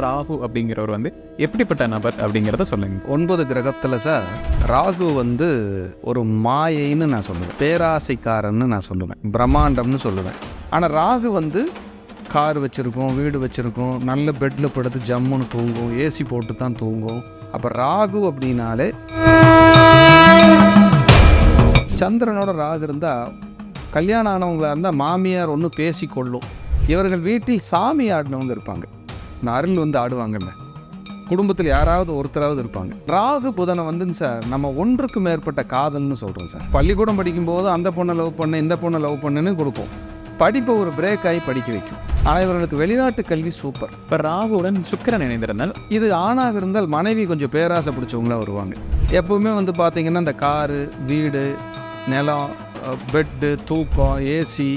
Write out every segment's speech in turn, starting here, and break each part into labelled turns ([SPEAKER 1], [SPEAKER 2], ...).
[SPEAKER 1] ராகு அப்படிங்கிறவர் வந்து எப்படிப்பட்ட நபர் அப்படிங்கிறத சொல்லுங்க.
[SPEAKER 2] 9 கிரகத்தில் சார் ராகு வந்து ஒரு மாயைன்னு நான் சொல்லுவேன், பேராசைக்காரன்னு நான் சொல்லுவேன், பிரம்மாண்டம்னு சொல்லுவேன். ஆனால் ராகு வந்து கார் வச்சுருக்கோம், வீடு வச்சுருக்கோம், நல்ல பெட்டில் படுத்து ஜம்முன்னு தூங்கும், ஏசி போட்டு தான் தூங்கும். அப்போ ராகு அப்படின்னாலே சந்திரனோட ராகு இருந்தால் கல்யாணம் ஆனவங்களாக இருந்தால் மாமியார் ஒன்று பேசி கொள்ளும். இவர்கள் வீட்டில் சாமி ஆடினவங்க இருப்பாங்க, இந்த அருள் வந்து ஆடுவாங்கல்ல, குடும்பத்தில் யாராவது ஒருத்தராவது இருப்பாங்க. ராகு புதனை வந்துங்க சார் நம்ம ஒன்றுக்கு மேற்பட்ட காதல்னு சொல்கிறோம் சார். பள்ளிக்கூடம் படிக்கும்போது அந்த பொண்ணை லவ் பண்ணு, இந்த பொண்ணை லவ் பண்ணுன்னு கொடுக்கும், படிப்பை ஒரு பிரேக் ஆகி படிக்க வைக்கும். ஆனால் இவர்களுக்கு வெளிநாட்டு கல்வி சூப்பர்.
[SPEAKER 1] இப்போ ராகுவுடன் சுக்கிரன் இணைந்திருந்தால்
[SPEAKER 2] இது ஆணாக இருந்தால் மனைவி கொஞ்சம் பேராசை பிடிச்சவங்களாம் வருவாங்க. எப்பவுமே வந்து பார்த்தீங்கன்னா இந்த காரு, வீடு, நிலம், பெட்டு, தூக்கம், ஏசி,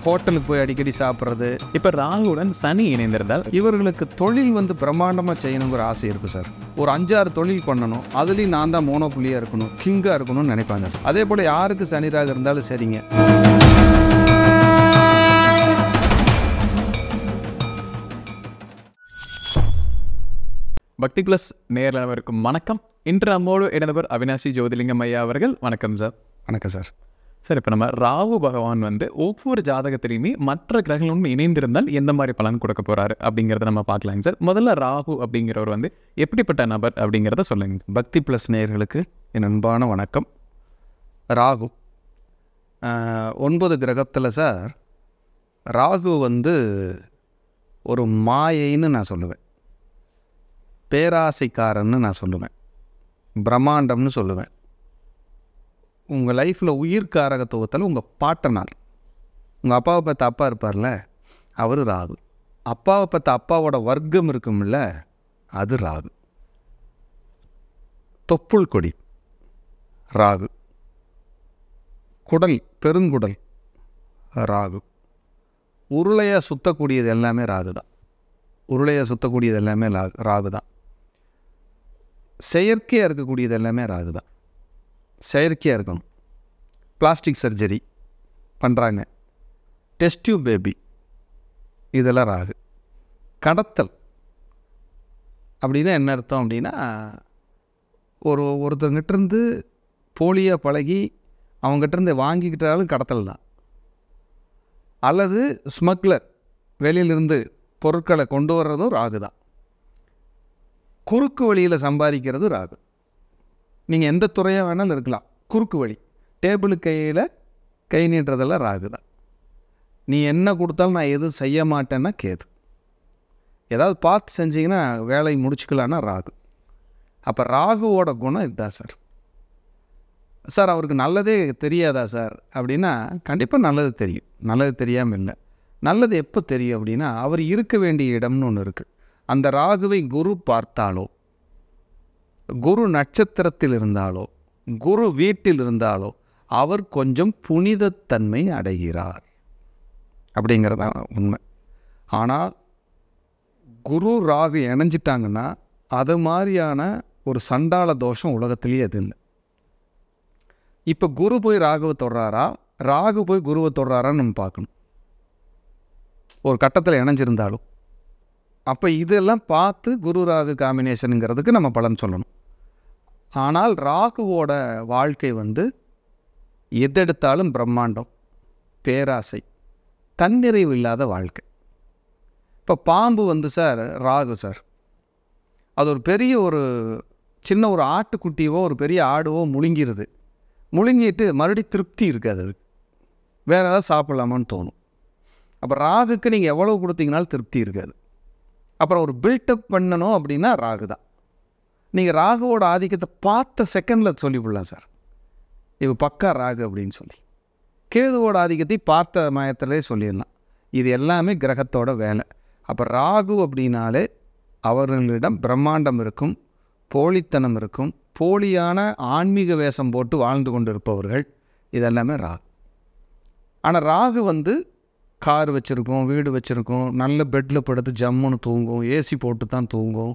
[SPEAKER 2] ஹோட்டலுக்கு போய் அடிக்கடி சாப்பிட்றது.
[SPEAKER 1] இப்போ ராகுவுடன் சனி இணைந்திருந்தால்
[SPEAKER 2] இவர்களுக்கு தொழில் வந்து பிரம்மாண்டமாக செய்யணுங்கிற ஆசை இருக்குது சார். ஒரு 5-6 தொழில் பண்ணணும், அதுலேயும் நான் தான் மோனோபுலியாக இருக்கணும், கிங்காக இருக்கணும்னு நினைப்பாங்க சார். அதே போல் யாருக்கு சனி ராகு இருந்தாலும் சரிங்க.
[SPEAKER 1] பக்தி பிளஸ் நேயர்களுக்கும் வணக்கம். இன்று நம்மோடு இணைந்தவர் அவினாசி ஜோதிலிங்கம் ஐயா அவர்கள். வணக்கம் சார்.
[SPEAKER 2] வணக்கம் சார்.
[SPEAKER 1] சார், இப்போ நம்ம ராகு பகவான் வந்து ஒவ்வொரு ஜாதகத்திலையுமே மற்ற கிரகங்களும் இணைந்திருந்தால் எந்த மாதிரி பலன் கொடுக்க போறாரு அப்படிங்கிறத நம்ம பார்க்கலாங்க சார். முதல்ல ராகு அப்படிங்கிறவர் வந்து எப்படிப்பட்ட நபர் அப்படிங்கிறத சொல்லுங்க.
[SPEAKER 2] பக்தி ப்ளஸ் நேயர்களுக்கு என் அன்பான வணக்கம். ராகு 9 கிரகத்தில் சார் ராகு வந்து ஒரு மாயைன்னு நான் சொல்லுவேன், பேராசைக்காரன்னு நான் சொல்லுவேன், பிரம்மாண்டம்னு சொல்லுவேன். உங்கள் லைஃப்பில் உயிர்காரகத்துவத்தில் உங்கள் பாட்டனார், உங்கள் அப்பாவை பார்த்த அப்பா இருப்பார்ல, அவர் ராகு. அப்பாவை பார்த்த அப்பாவோட வர்க்கம் இருக்கும்ல, அது ராகு. தொப்புள் கொடி ராகு, குடல், பெருங்குடல் ராகு, உருளையாக சுற்றக்கூடியது எல்லாமே ராகு தான். உருளையாக சுற்றக்கூடியது எல்லாமே ராகு தான். செயற்கையாக இருக்கக்கூடியது எல்லாமே ராகு தான். செயற்கையாக இருக்கணும், பிளாஸ்டிக் சர்ஜரி பண்ணுறாங்க, டெஸ்ட் டியூப் பேபி, இதெல்லாம் ராகு. கடத்தல் அப்படின்னா என்ன அர்த்தம் அப்படின்னா, ஒருத்தங்கிட்டேருந்து போலியாக பழகி அவங்ககிட்டருந்து வாங்கிக்கிட்டாலும் கடத்தல் தான். அல்லது ஸ்மக்லர் வெளியிலிருந்து பொருட்களை கொண்டு வர்றதும் ராகு தான். குறுக்கு வழியில் சம்பாதிக்கிறது ராகு. நீங்கள் எந்த துறையாக வேணாலும் இருக்கலாம், குறுக்கு வழி, டேபிளுக்கு கையில் கை நீட்டுறதெல்லாம் ராகு தான். நீ என்ன கொடுத்தாலும் நான் எதுவும் செய்ய மாட்டேன்னா கேது. ஏதாவது பார்த்து செஞ்சிங்கன்னா வேலை முடிச்சுக்கலான்னா ராகு. அப்போ ராகுவோட குணம் இதுதான் சார். சார் அவருக்கு நல்லதே தெரியாதா சார் அப்படின்னா, கண்டிப்பாக நல்லது தெரியும், நல்லது தெரியாமல் இல்லை. நல்லது எப்போ தெரியும் அப்படின்னா, அவர் இருக்க வேண்டிய இடம்னு ஒன்று இருக்குது. அந்த ராகுவை குரு பார்த்தாலோ, குரு நட்சத்திரத்தில் இருந்தாலோ, குரு வீட்டில் இருந்தாலோ அவர் கொஞ்சம் புனிதத்தன்மை அடைகிறார் அப்படிங்கிறதான் உண்மை. ஆனால் குரு ராகு இணைஞ்சிட்டாங்கன்னா அது மாதிரியான ஒரு சண்டாள தோஷம் உலகத்திலேயே எது இல்லை. இப்போ குரு போய் ராகுவை தொடுறாரா, ராகு போய் குருவை தொடுறாரான்னு நம்ம பார்க்கணும். ஒரு கட்டத்தில் இணைஞ்சிருந்தாலும் அப்போ இதெல்லாம் பார்த்து குரு ராகு காம்பினேஷனுங்கிறதுக்கு நம்ம பலன் சொல்லணும். ஆனால் ராகுவோட வாழ்க்கை வந்து எதெடுத்தாலும் பிரம்மாண்டம், பேராசை, தன்னிறைவு இல்லாத வாழ்க்கை. இப்போ பாம்பு வந்து சார் ராகு சார், அது ஒரு பெரிய சின்ன ஒரு ஆட்டுக்குட்டியவோ ஒரு பெரிய ஆடுவோ முழுங்கிடுது. முழுங்கிட்டு மறுபடியும் திருப்தி இருக்காது, அதுக்கு வேறு ஏதாவது சாப்பிட்லாமான்னு தோணும். அப்போ ராகுக்கு நீங்கள் எவ்வளோ கொடுத்தீங்கனாலும் திருப்தி இருக்காது. அப்புறம் ஒரு பில்டப் பண்ணணும் அப்படின்னா ராகு தான். நீங்கள் ராகுவோட ஆதிக்கத்தை பார்த்த செகண்டில் சொல்லிவிடலாம் சார், இது பக்கா ராகு அப்படின்னு சொல்லி. கேதுவோட ஆதிக்கத்தை பார்த்த மயத்திலே சொல்லிடலாம். இது எல்லாமே கிரகத்தோட வேலை. அப்போ ராகு அப்படின்னாலே அவர்களிடம் பிரம்மாண்டம் இருக்கும், போலித்தனம் இருக்கும், போலியான ஆன்மீக வேஷம் போட்டு வாழ்ந்து கொண்டு இருப்பவர்கள், இதெல்லாமே ராகு. ஆனால் ராகு வந்து கார் வச்சுருக்கோம், வீடு வச்சுருக்கோம், நல்ல பெட்டில் படுத்து ஜம்முன்னு தூங்கும், ஏசி போட்டு தான் தூங்கும்,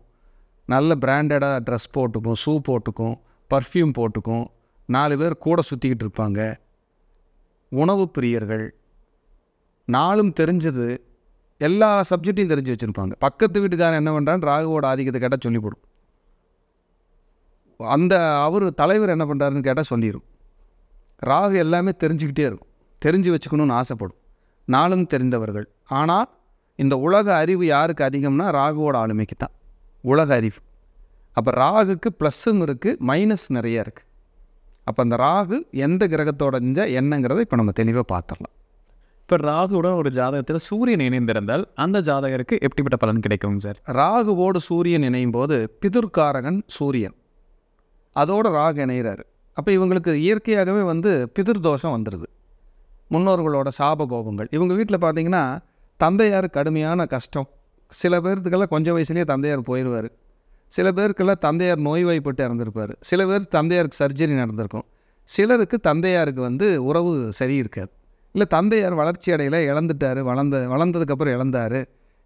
[SPEAKER 2] நல்ல பிராண்டடாக ட்ரெஸ் போட்டுக்கும், ஷூ போட்டுக்கும், பர்ஃப்யூம் போட்டுக்கும், 4 பேர் கூட சுற்றிக்கிட்டு இருப்பாங்க, உணவு பிரியர்கள், நாளும் தெரிஞ்சது எல்லா சப்ஜெக்டையும் தெரிஞ்சு வச்சுருப்பாங்க. பக்கத்து வீட்டுக்காரன் என்ன பண்ணுறான்னு ராகுவோட ஆதிக்கத்தை கேட்டால் சொல்லி போடும். அந்த அவர் தலைவர் என்ன பண்ணுறாருன்னு கேட்டால் சொல்லிடும். ராகு எல்லாமே தெரிஞ்சுக்கிட்டே இருக்கும், தெரிஞ்சு வச்சுக்கணும்னு ஆசைப்படும். நாளும் தெரிந்தவர்கள். ஆனால் இந்த உலக அறிவு யாருக்கு அதிகம்னா ராகுவோட ஆளுமைக்கு தான் உலக அறிவு. அப்போ ராகுக்கு ப்ளஸ்ஸும் இருக்குது, மைனஸ் நிறைய இருக்குது. அப்போ அந்த ராகு எந்த கிரகத்தோட என்னங்கிறத இப்போ நம்ம தெளிவாக பார்த்துடலாம்.
[SPEAKER 1] இப்போ ராகுவுடன் ஒரு ஜாதகத்தில் சூரியன் இணைந்திருந்தால் அந்த ஜாதகருக்கு எப்படிப்பட்ட பலன் கிடைக்கும் சார்?
[SPEAKER 2] ராகுவோடு சூரியன் இணையும் போது பிதுர்காரகன் சூரியன், அதோட ராகு இணைகிறாரு. அப்போ இவங்களுக்கு இயற்கையாகவே பிதிர்தோஷம் வந்துடுது. முன்னோர்களோட சாப கோபங்கள். இவங்க வீட்டில் பார்த்தீங்கன்னா தந்தையார் கடுமையான கஷ்டம். சில பேர்த்துக்கெல்லாம் கொஞ்சம் வயசுலேயே தந்தையார் போயிடுவார். சில பேருக்கெல்லாம் தந்தையார் நோய்வாய்ப்பட்டு இறந்துருப்பார். சில பேர் தந்தையாருக்கு சர்ஜரி நடந்திருக்கும். சிலருக்கு தந்தையாருக்கு உறவு சரி இருக்காது. இல்லை தந்தையார் வளர்ச்சி அடையில் இழந்துட்டார், வளர்ந்ததுக்கப்புறம்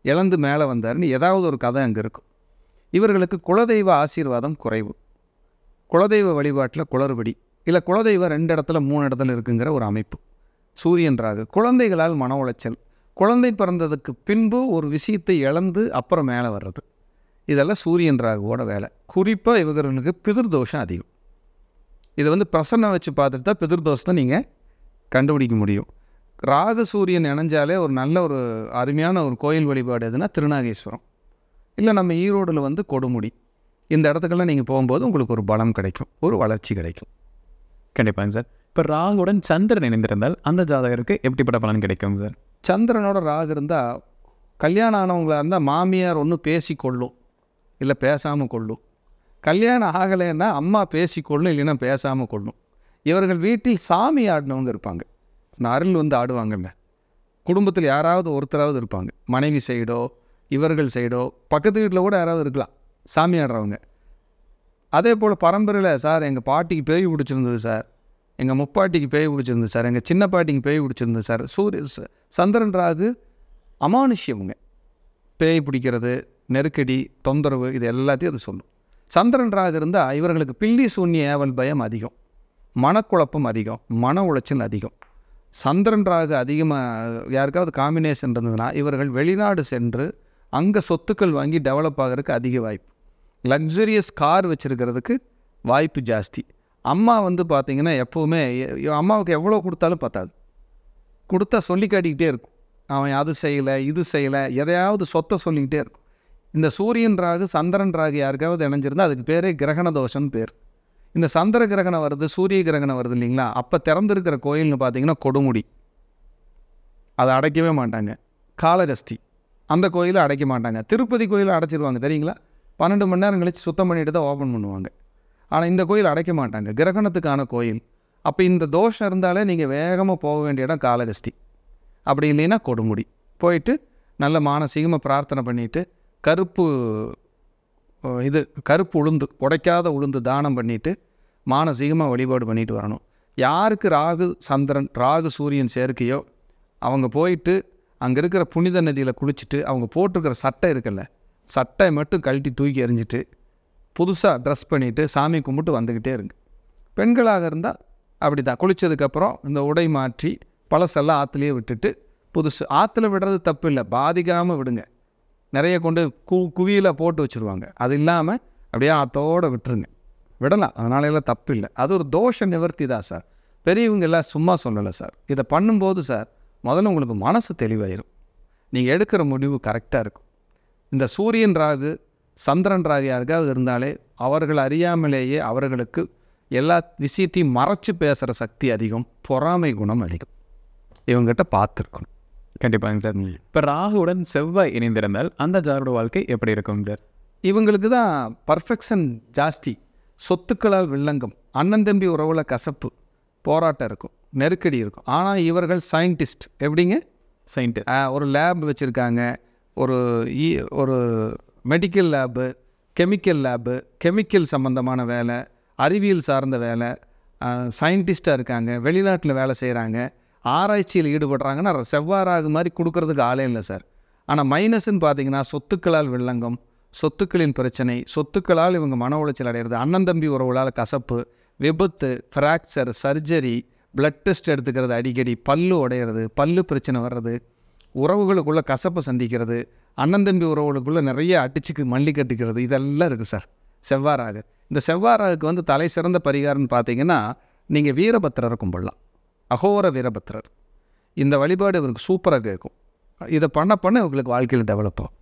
[SPEAKER 2] இழந்து மேலே வந்தாருன்னு ஏதாவது ஒரு கதை அங்கே இருக்கும். இவர்களுக்கு குலதெய்வ ஆசீர்வாதம் குறைவு, குலதெய்வ வழிபாட்டில் குளறுபடி, இல்லை குலதெய்வம் 2 இடத்துல 3 இடத்துல இருக்குங்கிற ஒரு அமைப்பு. சூரியன் ராகு. குழந்தைகளால் மன உளைச்சல். குழந்தை பிறந்ததுக்கு பின்பு ஒரு விஷயத்தை இழந்து அப்புறம் மேலே வர்றது. இதெல்லாம் சூரியன் ராகுவோட வேலை. குறிப்பாக இவர்களுக்கு பிதிர்தோஷம் அதிகம். இதை பிரசன்னம் வச்சு பார்த்துட்டு தான் பிதிர்தோஷத்தை நீங்கள் கண்டுபிடிக்க முடியும். ராகு சூரியன் இணைஞ்சாலே ஒரு நல்ல ஒரு அருமையான ஒரு கோயில் வழிபாடு எதுனா திருநாகேஸ்வரம், இல்லை நம்ம ஈரோடில் கொடுமுடி. இந்த இடத்துக்கெல்லாம் நீங்கள் போகும்போது உங்களுக்கு ஒரு பலம் கிடைக்கும், ஒரு வளர்ச்சி கிடைக்கும்.
[SPEAKER 1] கண்டிப்பாங்க சார். இப்போ ராகுடன் சந்திரன் இணைந்திருந்தால் அந்த ஜாதகருக்கு எப்படிப்பட்ட பலன் கிடைக்கும் சார்?
[SPEAKER 2] சந்திரனோட ராகு இருந்தால் கல்யாணம் ஆனவங்களாக இருந்தால் மாமியார் ஒன்று பேசி கொள்ளும், இல்லை பேசாமல் கொள்ளும். கல்யாணம் ஆகலைன்னா அம்மா பேசி கொள்ளும், இல்லைன்னா பேசாமல் கொள்ளும். இவர்கள் வீட்டில் சாமி ஆடினவங்க இருப்பாங்க. இந்த அருள் ஆடுவாங்கல்ல, குடும்பத்தில் யாராவது ஒருத்தராவது இருப்பாங்க. மனைவி சைடோ இவர்கள் சைடோ பக்கத்து வீட்டில் கூட யாராவது இருக்கலாம் சாமி ஆடுறவங்க. அதே போல் பரம்பரையில் சார் எங்கள் பாட்டிக்கு பேய் பிடிச்சிருந்தது சார், எங்கள் முப்பாட்டிக்கு பேய் பிடிச்சிருந்தது சார், எங்கள் சின்ன பாட்டிக்கு பேய் பிடிச்சிருந்தது சார். சந்திரன் ராகு அமானுஷ்யமுங்க. பேய் பிடிக்கிறது, நெருக்கடி, தொந்தரவு, இது எல்லாத்தையும் அது சொல்லும். சந்திரன் ராகு இருந்தால் இவர்களுக்கு பில்லி சூன்ய ஏவல் பயம் அதிகம், மனக்குழப்பம் அதிகம், மன உளைச்சல் அதிகம். சந்திரன் ராகு அதிகமாக யாருக்காவது காம்பினேஷன் இருந்ததுன்னா இவர்கள் வெளிநாடு சென்று அங்கே சொத்துக்கள் வாங்கி டெவலப் ஆகிறதுக்கு அதிக வாய்ப்பு. லக்ஸரியஸ் கார் வச்சுருக்கிறதுக்கு வாய்ப்பு ஜாஸ்தி. அம்மா பார்த்திங்கன்னா எப்போவுமே அம்மாவுக்கு எவ்வளோ கொடுத்தாலும் பத்தாது, கொடுத்தா சொல்லி காட்டிக்கிட்டே இருக்கும். அவன் அது செய்யலை இது செய்யலை, எதையாவது சொத்தை சொல்லிக்கிட்டே இருக்கும். இந்த சூரியன் ராகு சந்திரன் ராகு யாருக்காவது இணைஞ்சிருந்தால் அதுக்கு பேரே கிரகண தோஷம்னு பேர். இந்த சந்திர கிரகணம் வருது, சூரிய கிரகணம் வருது இல்லைங்களா, அப்போ திறந்துருக்கிற கோயில்னு பார்த்திங்கன்னா கொடுமுடி, அதை அடைக்கவே மாட்டாங்க. காளகஸ்தி, அந்த கோயிலை அடைக்க மாட்டாங்க. திருப்பதி கோயிலை அடைச்சிருவாங்க தெரியுங்களா, 12 மணி நேரம் கழித்து சுத்தம் பண்ணிட்டு தான் ஓப்பன் பண்ணுவாங்க. ஆனால் இந்த கோயில் அடைக்க மாட்டாங்க, கிரகணத்துக்கான கோயில். அப்போ இந்த தோஷம் இருந்தாலே நீங்கள் வேகமாக போக வேண்டிய இடம் காளகஸ்தி, அப்படி இல்லைன்னா கொடுமுடி. போயிட்டு நல்ல மானசீகமாக பிரார்த்தனை பண்ணிவிட்டு கருப்பு உளுந்து, உடைக்காத உளுந்து தானம் பண்ணிவிட்டு மானசீகமாக வழிபாடு பண்ணிட்டு வரணும். யாருக்கு ராகு சந்திரன் ராகு சூரியன் சேர்க்கையோ அவங்க போயிட்டு அங்கே இருக்கிற புனித நதியில் குளிச்சுட்டு அவங்க போட்டிருக்கிற சட்டை இருக்குல்ல, சட்டை மட்டும் கழட்டி தூக்கி எறிஞ்சிட்டு புதுசாக ட்ரெஸ் பண்ணிவிட்டு சாமி கும்பிட்டு வந்துக்கிட்டே இருங்க. பெண்களாக இருந்தால் அப்படி தான், குளித்ததுக்கப்புறம் இந்த உடை மாற்றி பழசெல்லாம் ஆற்றுலேயே விட்டுட்டு புதுசு ஆற்றுல விடுறது தப்பு இல்லை, பாதிக்காமல் விடுங்க. நிறைய கொண்டு குவியில் போட்டு வச்சுருவாங்க, அது இல்லாமல் அப்படியே ஆற்றோடு விட்டுருங்க, விடலாம், அதனாலெல்லாம் தப்பு இல்லை. அது ஒரு தோஷ நிவர்த்தி தான் சார், பெரியவங்க எல்லாம் சும்மா சொல்லலை சார். இதை பண்ணும்போது சார் முதல்ல உங்களுக்கு மனசு தெளிவாயிரும், நீங்கள் எடுக்கிற முடிவு கரெக்டாக இருக்கும். இந்த சூரியன் ராகு சந்திரன் ராகு யாருக்காவது இருந்தாலே அவர்கள் அறியாமலேயே அவர்களுக்கு எல்லா விஷயத்தையும் மறைச்சு பேசுகிற சக்தி அதிகம், பொறாமை குணம் அதிகம். இவங்ககிட்ட பார்த்துருக்கணும்.
[SPEAKER 1] கண்டிப்பாங்க சார். இப்போ ராகுவுடன் செவ்வாய் இணைந்திருந்தால் அந்த ஜாரோட வாழ்க்கை எப்படி இருக்கும் சார்?
[SPEAKER 2] இவங்களுக்கு தான் பர்ஃபெக்ஷன் ஜாஸ்தி, சொத்துக்களால் வில்லங்கம், அண்ணன் தம்பி உறவுல கசப்பு, போராட்டம் இருக்கும், நெருக்கடி இருக்கும். ஆனால் இவர்கள் சயின்டிஸ்ட். எப்படிங்க?
[SPEAKER 1] சயின்டிஸ்ட்.
[SPEAKER 2] ஒரு லேப் வச்சுருக்காங்க, ஒரு medical lab, chemical lab, chemical சம்மந்தமான வேலை, அறிவியல் சார்ந்த வேலை, சயின்டிஸ்ட்டாக இருக்காங்க, வெளிநாட்டில் வேலை செய்கிறாங்க, ஆராய்ச்சியில் ஈடுபடுறாங்கன்னா செவ்வாறாகு மாதிரி கொடுக்கறதுக்கு ஆளே இல்லை சார். ஆனால் மைனஸ்ன்னு பார்த்தீங்கன்னா சொத்துக்களால் வில்லங்கம், சொத்துக்களின் பிரச்சனை, சொத்துக்களால் இவங்க மன உளைச்சல் அடைகிறது, அண்ணன் தம்பி உறவுகளால் கசப்பு, விபத்து, ஃப்ராக்சர், சர்ஜரி, பிளட் டெஸ்ட் எடுத்துக்கிறது அடிக்கடி, பல்லு உடையிறது, பல்லு பிரச்சனை வர்றது, உறவுகளுக்குள்ளே கசப்பை சந்திக்கிறது, அண்ணன் தம்பி உறவுகளுக்குள்ளே நிறைய அடிச்சுக்கு மல்லி கட்டிக்கிறது, இதெல்லாம் இருக்குது சார் செவ்வாய் ராகு. இந்த செவ்வாய் ராகுக்கு வந்து தலை சிறந்த பரிகாரம்னு பார்த்தீங்கன்னா நீங்கள் வீரபத்திரரை கும்பிடலாம். அகோர வீரபத்திரர் இந்த வழிபாடு இவருக்கு சூப்பராக கேட்கும். இதை பண்ண இவங்களுக்கு வாழ்க்கையில் டெவலப் ஆகும்.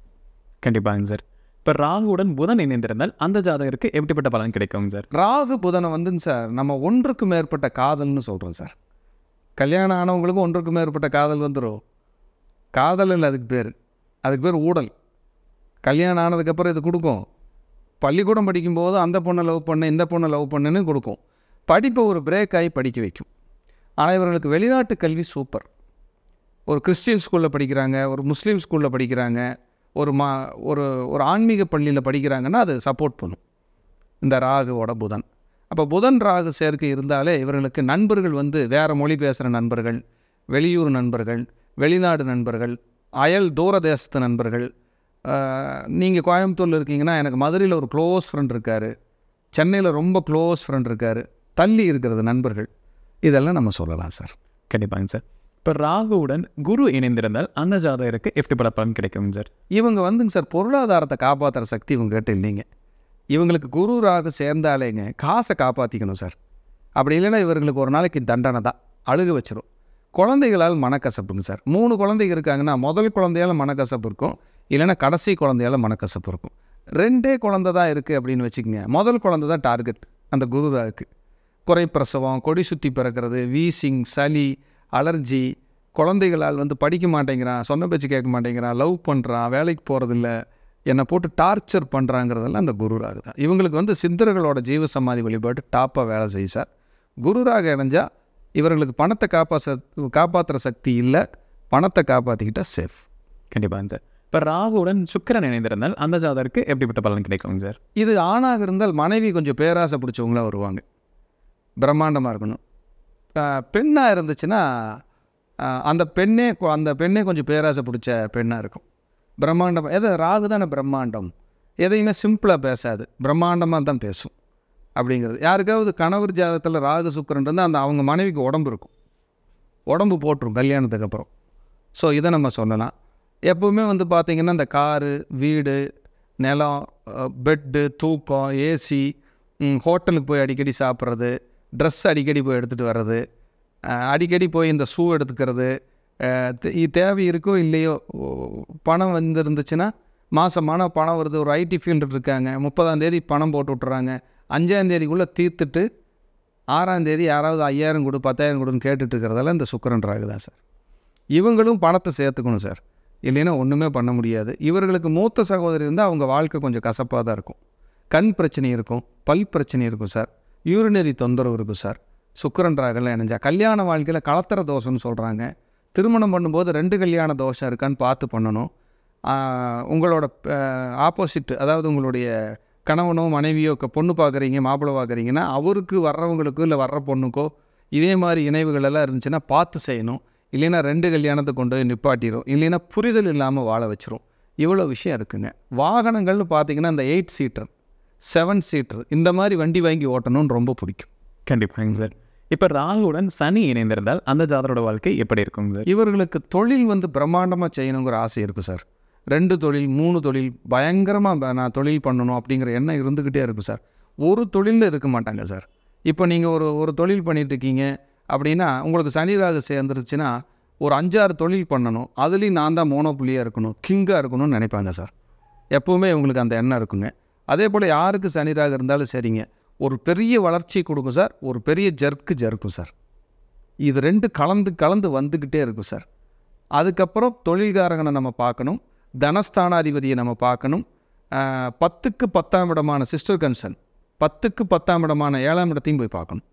[SPEAKER 1] கண்டிப்பாங்க சார். இப்போ ராகுவுடன் புதன் இணைந்திருந்தால் அந்த ஜாதகருக்கு எப்படிப்பட்ட பலன் கிடைக்கும் சார்?
[SPEAKER 2] ராகு புதனை வந்துங்க சார் நம்ம ஒன்றுக்கு மேற்பட்ட காதல்னு சொல்கிறோம் சார். கல்யாணம் ஆனவங்களுக்கும் ஒன்றுக்கு மேற்பட்ட காதல் வந்துடும். காதல் இல்லை, அதுக்கு பேர் ஊடல். கல்யாணம் ஆனதுக்கப்புறம் இது கொடுக்கும். பள்ளிக்கூடம் படிக்கும்போது அந்த பொண்ணை லவ் பண்ண இந்த பொண்ணை லவ் பண்ணுன்னு கொடுக்கும். படிப்பை ஒரு பிரேக் ஆகி படிக்க வைக்கும். ஆனால் இவர்களுக்கு வெளிநாட்டு கல்வி சூப்பர். ஒரு கிறிஸ்டியன் ஸ்கூலில் படிக்கிறாங்க, ஒரு முஸ்லீம் ஸ்கூலில் படிக்கிறாங்க, ஒரு ஒரு ஆன்மீக பள்ளியில் படிக்கிறாங்கன்னா அது சப்போர்ட் பண்ணும் இந்த ராகுவோட புதன். அப்போ புதன் ராகு சேர்க்கை இருந்தாலே இவர்களுக்கு நண்பர்கள் வந்து வேறு மொழி பேசுகிற நண்பர்கள், வெளியூர் நண்பர்கள், வெளிநாடு நண்பர்கள், அயல் தூர தேசத்து நண்பர்கள். நீங்கள் கோயம்புத்தூரில் இருக்கீங்கன்னா எனக்கு மதுரையில் ஒரு க்ளோஸ் ஃப்ரெண்ட் இருக்கார், சென்னையில் ரொம்ப க்ளோஸ் ஃப்ரெண்ட் இருக்கார், தள்ளி இருக்கிறது நண்பர்கள், இதெல்லாம் நம்ம சொல்லலாம் சார்.
[SPEAKER 1] கண்டிப்பாங்க சார். இப்போ ராகுவுடன் குரு இணைந்திருந்தால் அந்த ஜாதகருக்கு எப்படிப்பட்ட பலன் கிடைக்கும் சார்?
[SPEAKER 2] இவங்க வந்துங்க சார் பொருளாதாரத்தை காப்பாற்றுற சக்தி இவங்ககிட்ட இல்லைங்க. இவங்களுக்கு குரு ராகு சேர்ந்தாலேங்க காசை காப்பாற்றிக்கணும் சார். அப்படி இல்லைன்னா இவர்களுக்கு ஒரு நாளைக்கு தண்டனை தான், அழுக வச்சிடும். குழந்தைகளால் மனக்கசப்புங்க சார். 3 குழந்தைங்க இருக்காங்கன்னா முதல் குழந்தையால் மனக்கசப்பு இருக்கும், இல்லைன்னா கடைசி குழந்தையால் மனக்கசப்பு இருக்கும். 2 குழந்தை தான் இருக்குது அப்படின்னு வச்சுக்கோங்க. முதல் குழந்தை தான் டார்கெட் அந்த குரு ராகுக்கு. குறைப்பிரசவம், கொடி சுற்றி பிறக்கிறது, வீசிங், சளி, அலர்ஜி, குழந்தைகளால் வந்து படிக்க மாட்டேங்கிறான், சொன்ன பேச்சு கேட்க மாட்டேங்கிறான், லவ் பண்ணுறான், வேலைக்கு போகிறதில்ல, என்னை போட்டு டார்ச்சர் பண்ணுறாங்கிறதெல்லாம் அந்த குரு ராகு தான். இவங்களுக்கு வந்து சித்தர்களோட ஜீவ சமாதி வழிபாட்டு டாப்பாக வேலை செய்யும் சார். குரு ராகு இணைஞ்சால் இவர்களுக்கு பணத்தை காப்பாற்றுற சக்தி இல்லை, பணத்தை காப்பாற்றிக்கிட்டால் சேஃப்.
[SPEAKER 1] கண்டிப்பாங்க சார். இப்போ ராகுவுடன் சுக்கிரன் இணைந்திருந்தால் அந்த ஜாதகருக்கு எப்படிப்பட்ட பலன் கிடைக்கும் சார்?
[SPEAKER 2] இது ஆணாக இருந்தால் மனைவி கொஞ்சம் பேராசை பிடிச்சவங்களாக வருவாங்க, பிரம்மாண்டமாக இருக்கணும். பெண்ணாக இருந்துச்சுன்னா அந்த பெண்ணே கொஞ்சம் பேராசை பிடிச்ச பெண்ணாக இருக்கும். பிரம்மாண்டம் ராகு தானே பிரம்மாண்டம், எதையுமே சிம்பிளாக பேசாது, பிரம்மாண்டமாக தான் பேசும் அப்படிங்கிறது. யாருக்காவது கணவர் ஜாதகத்தில் ராகு சுக்கிரன் இருந்தால் அவங்க மனைவிக்கு உடம்பு இருக்கும், உடம்பு போட்டுரும் கல்யாணத்துக்கு அப்புறம். ஸோ இதை நம்ம சொல்லலாம். எப்போவுமே வந்து பார்த்திங்கன்னா இந்த காரு, வீடு, நிலம், பெட்டு, தூக்கம், ஏசி, ஹோட்டலுக்கு போய் அடிக்கடி சாப்பிட்றது, ட்ரெஸ் அடிக்கடி போய் எடுத்துகிட்டு வர்றது, அடிக்கடி போய் இந்த ஷூ எடுத்துக்கிறது, தேவை இருக்கோ இல்லையோ பணம் வந்துருந்துச்சுன்னா மாதமான பணம் வருது. ஒரு ஐடி ஃபீல்டு இருக்காங்க, 30ஆம் தேதி பணம் போட்டு விட்டுறாங்க, 5ஆம் தேதிக்குள்ளே தீர்த்துட்டு 6ஆம் தேதி யாராவது 5000 கொடு 10,000 கொடுன்னு கேட்டுட்டு இருக்கிறதெல்லாம் இந்த சுக்கிரன் ராகு தான் சார். இவங்களும் பணத்தை சேர்த்துக்கணும் சார், இல்லைன்னா ஒன்றுமே பண்ண முடியாது. இவர்களுக்கு மூத்த சகோதரி இருந்தால் அவங்க வாழ்க்கை கொஞ்சம் கசப்பாக தான் இருக்கும். கண் பிரச்சனை இருக்கும், பல் பிரச்சனை இருக்கும் சார், யூரினரி தொந்தரவு இருக்கும் சார். சுக்கிரன் ராகுலாம் இணைஞ்சா கல்யாண வாழ்க்கையில் கலத்தர தோஷம்னு சொல்கிறாங்க. திருமணம் பண்ணும்போது 2 கல்யாண தோஷம் இருக்கான்னு பார்த்து பண்ணணும். உங்களோட ஆப்போசிட், அதாவது உங்களுடைய கணவனோ மனைவியோ பொண்ணு பார்க்குறீங்க, மாப்பிள்ளை பார்க்குறீங்கன்னா அவருக்கு வர்றவங்களுக்கோ இல்லை வர்ற பொண்ணுக்கோ இதே மாதிரி இணைவுகள் எல்லாம் இருந்துச்சுன்னா பார்த்து செய்யணும். இல்லைன்னா 2 கல்யாணத்தை கொண்டு போய் நிப்பாட்டிடும், இல்லைன்னா புரிதல் இல்லாமல் வாழ வச்சிரும். இவ்வளோ விஷயம் இருக்குங்க. வாகனங்கள்னு பார்த்தீங்கன்னா இந்த 8 சீட்டர் 7 சீட்டர் இந்த மாதிரி வண்டி வாங்கி ஓட்டணும்னு ரொம்ப பிடிக்கும்.
[SPEAKER 1] கண்டிப்பாங்க சார். இப்போ ராகுவுடன் சனி இணைந்திருந்தால் அந்த ஜாதரோட வாழ்க்கை எப்படி இருக்கும் சார்?
[SPEAKER 2] இவர்களுக்கு தொழில் வந்து பிரம்மாண்டமாக செய்யணுங்கிற ஆசை இருக்குது சார். 2 தொழில் 3 தொழில் பயங்கரமாக நான் தொழில் பண்ணணும் அப்படிங்கிற எண்ணம் இருந்துக்கிட்டே இருக்கும் சார். ஒரு தொழிலில் இருக்க மாட்டாங்க சார். இப்போ நீங்கள் ஒரு தொழில் பண்ணிகிட்ருக்கீங்க அப்படின்னா உங்களுக்கு சனி ராகு சேர்ந்துருச்சுன்னா ஒரு 5-6 தொழில் பண்ணணும், அதுலேயும் நான் தான் மோனோப்புலியாக இருக்கணும், கிங்காக இருக்கணும்னு நினைப்பாங்க சார். எப்போவுமே உங்களுக்கு அந்த எண்ணம் இருக்குங்க. அதே போல் யாருக்கு சனி ராகு இருந்தாலும் சரிங்க, ஒரு பெரிய வளர்ச்சி கொடுக்கும் சார், ஒரு பெரிய ஜர்க்கும் சார். இது 2 கலந்து வந்துக்கிட்டே இருக்கும் சார். அதுக்கப்புறம் தொழில்காரகனை நம்ம பார்க்கணும், தனஸ்தானாதிபதியை நம்ம பார்க்கணும், 10க்கு 10ஆம் இடமான சிஸ்டர் கன்சர்ன், 10க்கு 10ஆம் இடமான 7ஆம் இடத்தையும் போய் பார்க்கணும்.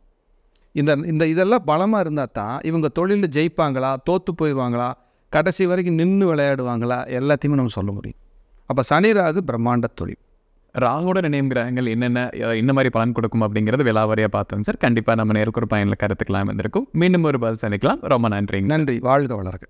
[SPEAKER 2] இதெல்லாம் பலமாக இருந்தால் தான் இவங்க தொழிலில் ஜெயிப்பாங்களா, தோற்று போயிடுவாங்களா, கடைசி வரைக்கும் நின்று விளையாடுவாங்களா, எல்லாத்தையுமே நம்ம சொல்ல முடியும். அப்போ சனி ராகு பிரம்மாண்ட தொழில்.
[SPEAKER 1] ராகுவோட நினைவு கிரகங்கள் என்ன மாதிரி பலன் கொடுக்கும் அப்படிங்கிறது விலாவாரியாக பார்த்தோம் சார். கண்டிப்பாக நம்ம நேருக்கு ஒரு பயனில் கருத்துக்கலாம் இருந்திருக்கும். மீண்டும் ஒரு பதில் சந்திக்கலாம். ரொம்ப நன்றி.
[SPEAKER 2] வாழ்க வளர்க.